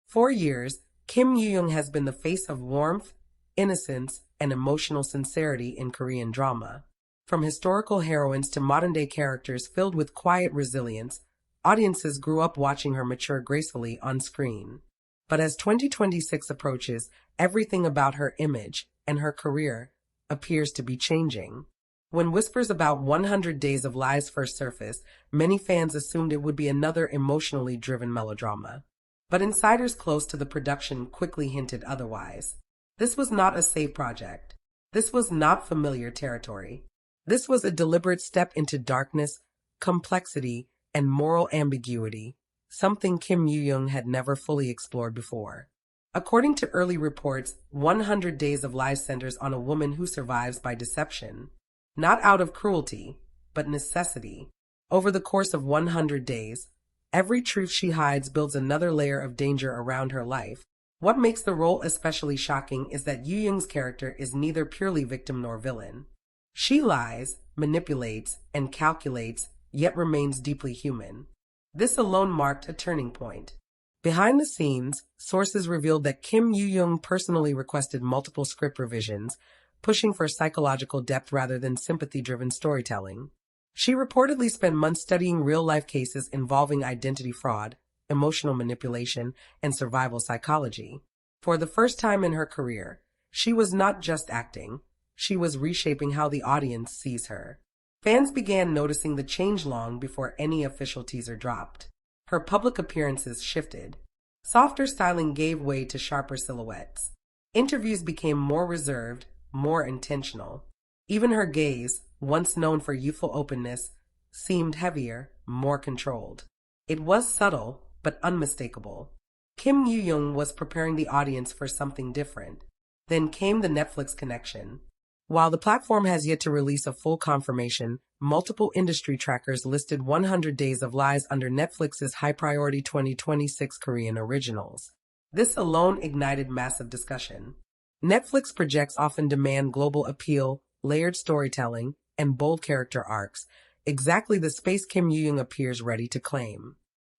For years, Kim Yoo-jung has been the face of warmth, innocence, and emotional sincerity in Korean drama. From historical heroines to modern-day characters filled with quiet resilience, audiences grew up watching her mature gracefully on screen. But as 2026 approaches, everything about her image and her career appears to be changing. When whispers about 100 Days of Lies first surfaced, many fans assumed it would be another emotionally driven melodrama. But insiders close to the production quickly hinted otherwise. This was not a safe project. This was not familiar territory. This was a deliberate step into darkness, complexity, and moral ambiguity, something Kim Yoo-jung had never fully explored before. According to early reports, 100 Days of Lies centers on a woman who survives by deception. Not out of cruelty, but necessity. Over the course of 100 days, every truth she hides builds another layer of danger around her life. What makes the role especially shocking is that Yoo-jung's character is neither purely victim nor villain. She lies, manipulates, and calculates, yet remains deeply human. This alone marked a turning point. Behind the scenes, sources revealed that Kim Yoo-jung personally requested multiple script revisions, pushing for psychological depth rather than sympathy-driven storytelling. She reportedly spent months studying real-life cases involving identity fraud, emotional manipulation, and survival psychology. For the first time in her career, she was not just acting, she was reshaping how the audience sees her. Fans began noticing the change long before any official teaser dropped. Her public appearances shifted. Softer styling gave way to sharper silhouettes. Interviews became more reserved, more intentional. Even her gaze, once known for youthful openness, seemed heavier, more controlled. It was subtle, but unmistakable. Kim Yoo-jung was preparing the audience for something different. Then came the Netflix connection. While the platform has yet to release a full confirmation, multiple industry trackers listed 100 Days of Lies under Netflix's high-priority 2026 Korean originals. This alone ignited massive discussion. Netflix projects often demand global appeal, layered storytelling, and bold character arcs, exactly the space Kim Yoo-jung appears ready to claim.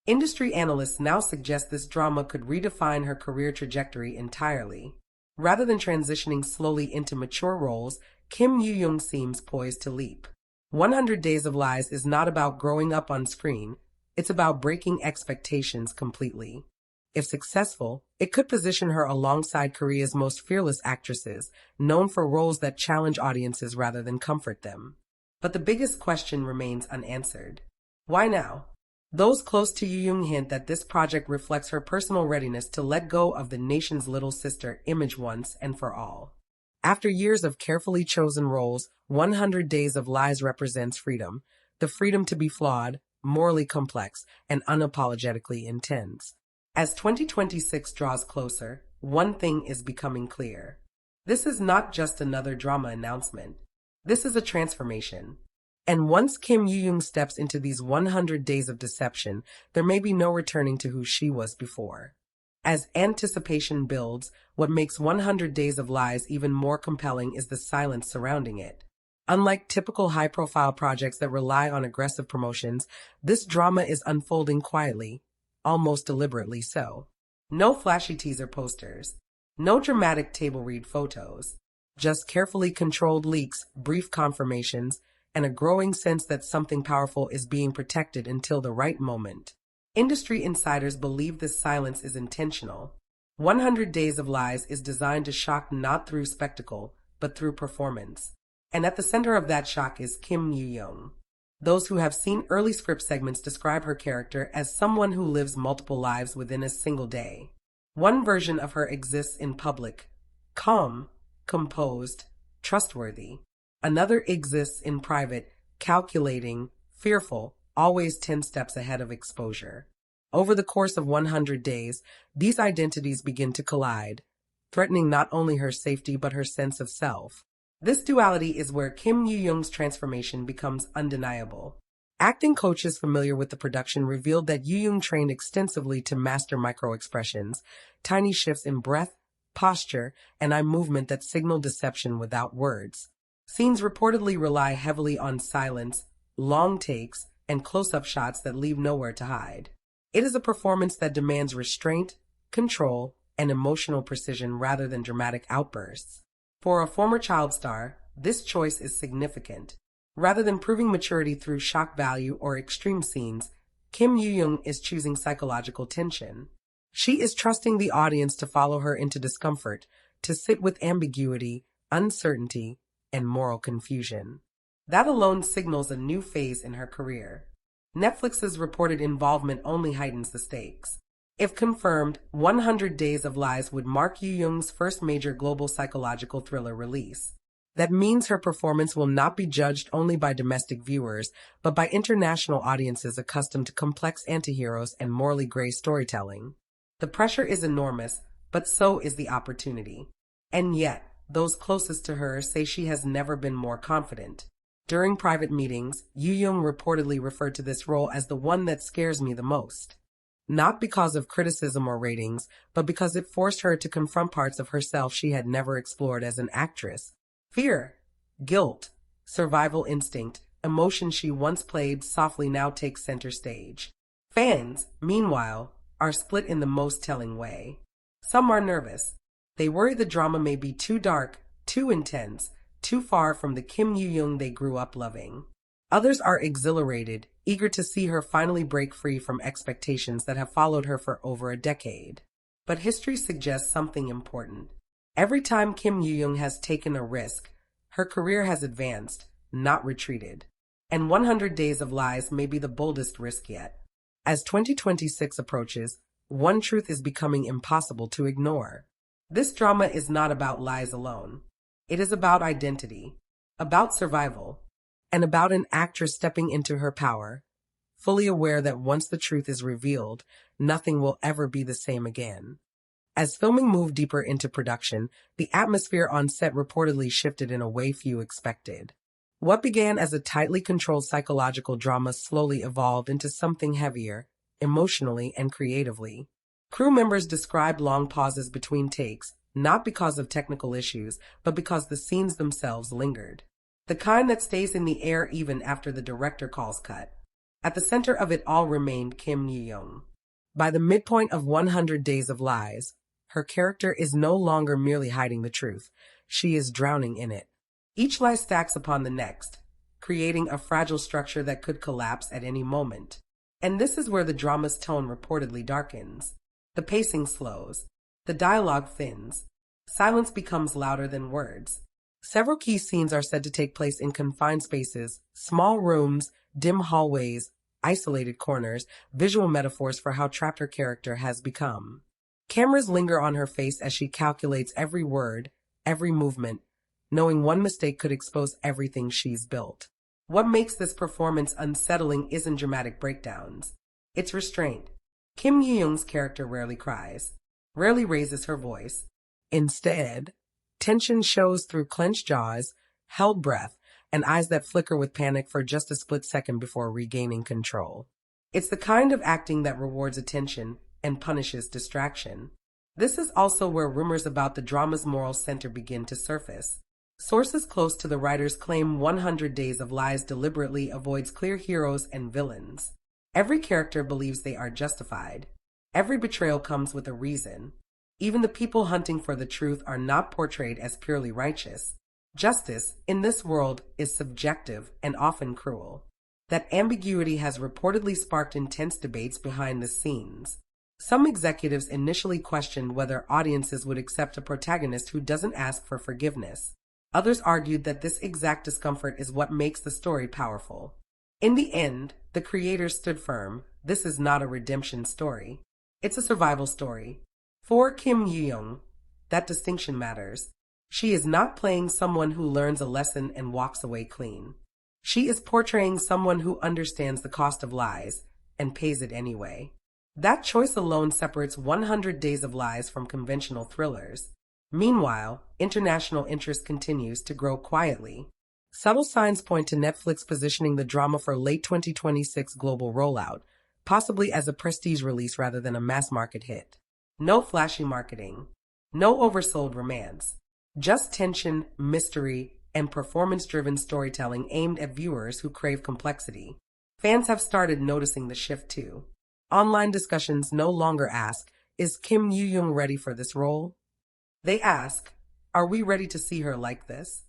Industry analysts now suggest this drama could redefine her career trajectory entirely. Rather than transitioning slowly into mature roles, Kim Yoo-jung seems poised to leap. 100 Days of Lies is not about growing up on screen, it's about breaking expectations completely. If successful, it could position her alongside Korea's most fearless actresses, known for roles that challenge audiences rather than comfort them. But the biggest question remains unanswered. Why now? Those close to Yoo-jung hint that this project reflects her personal readiness to let go of the nation's little sister image once and for all. After years of carefully chosen roles, 100 Days of Lies represents freedom, the freedom to be flawed, morally complex, and unapologetically intense. As 2026 draws closer, one thing is becoming clear. This is not just another drama announcement. This is a transformation. And once Kim Yoo-jung steps into these 100 days of deception, there may be no returning to who she was before. As anticipation builds, what makes 100 Days of Lies even more compelling is the silence surrounding it. Unlike typical high-profile projects that rely on aggressive promotions, this drama is unfolding quietly, almost deliberately so. No flashy teaser posters, no dramatic table read photos, just carefully controlled leaks, brief confirmations, and a growing sense that something powerful is being protected until the right moment. Industry insiders believe this silence is intentional. 100 Days of Lies is designed to shock not through spectacle, but through performance. And at the center of that shock is Kim Yoo-jung. Those who have seen early script segments describe her character as someone who lives multiple lives within a single day. One version of her exists in public, calm, composed, trustworthy. Another exists in private, calculating, fearful, always 10 steps ahead of exposure. Over the course of 100 days, these identities begin to collide, threatening not only her safety but her sense of self. This duality is where Kim Yoo-jung's transformation becomes undeniable. Acting coaches familiar with the production revealed that Yoo-jung trained extensively to master micro-expressions, tiny shifts in breath, posture, and eye movement that signal deception without words. Scenes reportedly rely heavily on silence, long takes, and close-up shots that leave nowhere to hide. It is a performance that demands restraint, control, and emotional precision rather than dramatic outbursts. For a former child star, this choice is significant. Rather than proving maturity through shock value or extreme scenes, Kim Yoo-jung is choosing psychological tension. She is trusting the audience to follow her into discomfort, to sit with ambiguity, uncertainty, and moral confusion. That alone signals a new phase in her career. Netflix's reported involvement only heightens the stakes. If confirmed, 100 Days of Lies would mark Yoo-jung's first major global psychological thriller release. That means her performance will not be judged only by domestic viewers, but by international audiences accustomed to complex antiheroes and morally gray storytelling. The pressure is enormous, but so is the opportunity. And yet, those closest to her say she has never been more confident. During private meetings, Yoo-jung reportedly referred to this role as the one that scares me the most. Not because of criticism or ratings, but because it forced her to confront parts of herself she had never explored as an actress. Fear, guilt, survival instinct, emotions she once played softly now take center stage. Fans, meanwhile, are split in the most telling way. Some are nervous. They worry the drama may be too dark, too intense, too far from the Kim Yoo-jung they grew up loving. Others are exhilarated, eager to see her finally break free from expectations that have followed her for over a decade. But history suggests something important. Every time Kim Yoo-jung has taken a risk, her career has advanced, not retreated. And 100 Days of Lies may be the boldest risk yet. As 2026 approaches, one truth is becoming impossible to ignore. This drama is not about lies alone. It is about identity, about survival, and about an actress stepping into her power, fully aware that once the truth is revealed, nothing will ever be the same again. As filming moved deeper into production, the atmosphere on set reportedly shifted in a way few expected. What began as a tightly controlled psychological drama slowly evolved into something heavier, emotionally and creatively. Crew members described long pauses between takes, not because of technical issues, but because the scenes themselves lingered. The kind that stays in the air even after the director calls cut. At the center of it all remained Kim Yoo-jung. By the midpoint of 100 Days of Lies, her character is no longer merely hiding the truth. She is drowning in it. Each lie stacks upon the next, creating a fragile structure that could collapse at any moment. And this is where the drama's tone reportedly darkens. The pacing slows. The dialogue thins. Silence becomes louder than words. Several key scenes are said to take place in confined spaces, small rooms, dim hallways, isolated corners, visual metaphors for how trapped her character has become. Cameras linger on her face as she calculates every word, every movement, knowing one mistake could expose everything she's built. What makes this performance unsettling isn't dramatic breakdowns. It's restraint. Kim Yoo-jung's character rarely cries, rarely raises her voice. Instead, tension shows through clenched jaws, held breath, and eyes that flicker with panic for just a split second before regaining control. It's the kind of acting that rewards attention and punishes distraction. This is also where rumors about the drama's moral center begin to surface. Sources close to the writers claim 100 Days of Lies deliberately avoids clear heroes and villains. Every character believes they are justified. Every betrayal comes with a reason. Even the people hunting for the truth are not portrayed as purely righteous. Justice, in this world, is subjective and often cruel. That ambiguity has reportedly sparked intense debates behind the scenes. Some executives initially questioned whether audiences would accept a protagonist who doesn't ask for forgiveness. Others argued that this exact discomfort is what makes the story powerful. In the end, the creators stood firm. This is not a redemption story. It's a survival story. For Kim Yoo-jung, that distinction matters. She is not playing someone who learns a lesson and walks away clean. She is portraying someone who understands the cost of lies and pays it anyway. That choice alone separates 100 Days of Lies from conventional thrillers. Meanwhile, international interest continues to grow quietly. Subtle signs point to Netflix positioning the drama for late 2026 global rollout, possibly as a prestige release rather than a mass-market hit. No flashy marketing. No oversold romance. Just tension, mystery, and performance-driven storytelling aimed at viewers who crave complexity. Fans have started noticing the shift too. Online discussions no longer ask, Is Kim Yoo-jung ready for this role? They ask, are we ready to see her like this?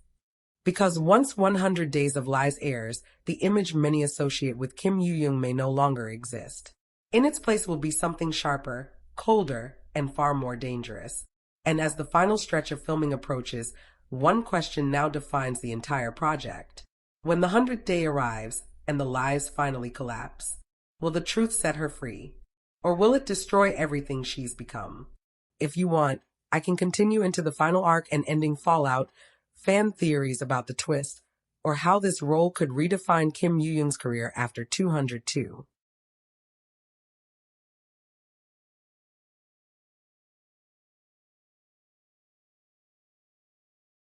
Because once 100 Days of Lies airs, the image many associate with Kim Yoo-jung may no longer exist. In its place will be something sharper, colder, and far more dangerous. And as the final stretch of filming approaches, one question now defines the entire project. When the 100th day arrives and the lies finally collapse, will the truth set her free? Or will it destroy everything she's become? If you want, I can continue into the final arc and ending fallout, fan theories about the twist, or how this role could redefine Kim Yoo-jung's career after 202.